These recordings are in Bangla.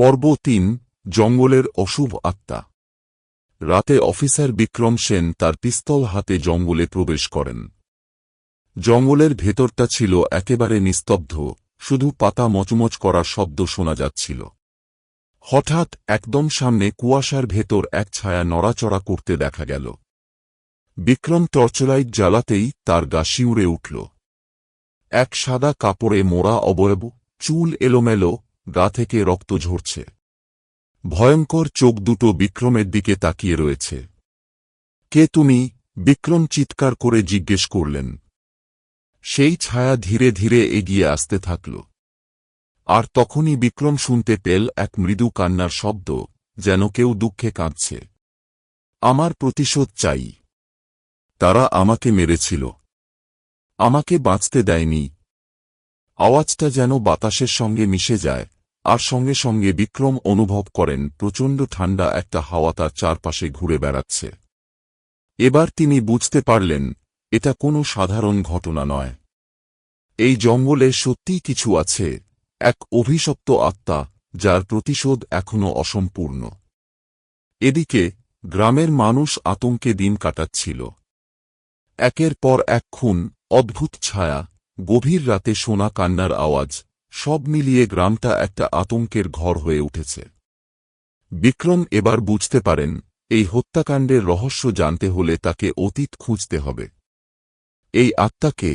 পর্ব ৩ জঙ্গলের অশুভ আত্মা। রাতে অফিসার বিক্রম সেন তার পিস্তল হাতে জঙ্গলে প্রবেশ করেন। জঙ্গলের ভেতরটা ছিল একেবারে নিস্তব্ধ, শুধু পাতা মচমচ করার শব্দ শোনা যাচ্ছিল। হঠাৎ একদম সামনে কুয়াশার ভেতর এক ছায়া নড়াচড়া করতে দেখা গেল। বিক্রম টর্চলাইট জ্বালাতেই তার গা শিউরে উঠল। এক সাদা কাপড়ে মোড়া অবয়ব, চুল এলোমেলো, গা থেকে রক্ত ঝরছে। ভয়ঙ্কর চোখ দুটো বিক্রমের দিকে তাকিয়ে রয়েছে। কে তুমি? বিক্রম চিৎকার করে জিজ্ঞেস করলেন। সেই ছায়া ধীরে ধীরে এগিয়ে আসতে থাকল। আর তখনই বিক্রম শুনতে পেল এক মৃদু কান্নার শব্দ, যেন কেউ দুঃখে কাঁদছে। আমার প্রতিশোধ চাই। তারা আমাকে মেরেছিল, আমাকে বাঁচতে দেয়নি। আওয়াজটা যেন বাতাসের সঙ্গে মিশে যায়, আর সঙ্গে সঙ্গে বিক্রম অনুভব করেন প্রচণ্ড ঠান্ডা একটা হাওয়া তার চারপাশে ঘুরে বেড়াচ্ছে। এবার তিনি বুঝতে পারলেন, এটা কোনো সাধারণ ঘটনা নয়। এই জঙ্গলে সত্যিই কিছু আছে, এক অভিশপ্ত আত্মা, যার প্রতিশোধ এখনও অসম্পূর্ণ। এদিকে গ্রামের মানুষ আতঙ্কে দিন কাটাচ্ছিল। একের পর এক খুন, অদ্ভুত ছায়া, গভীর রাতে শোনা কান্নার আওয়াজ, সব মিলিয়ে গ্রামটা একটা আতঙ্কের ঘর হয়ে উঠেছে। বিক্রম এবার বুঝতে পারেন, এই হত্যাকাণ্ডের রহস্য জানতে হলে তাকে অতীত খুঁজতে হবে। এই আত্মাকে,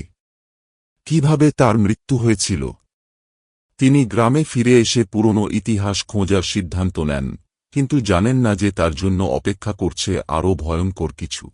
কিভাবে তার মৃত্যু হয়েছিল? তিনি গ্রামে ফিরে এসে পুরনো ইতিহাস খোঁজার সিদ্ধান্ত নেন, কিন্তু জানেন না যে তার জন্য অপেক্ষা করছে আরও ভয়ঙ্কর কিছু।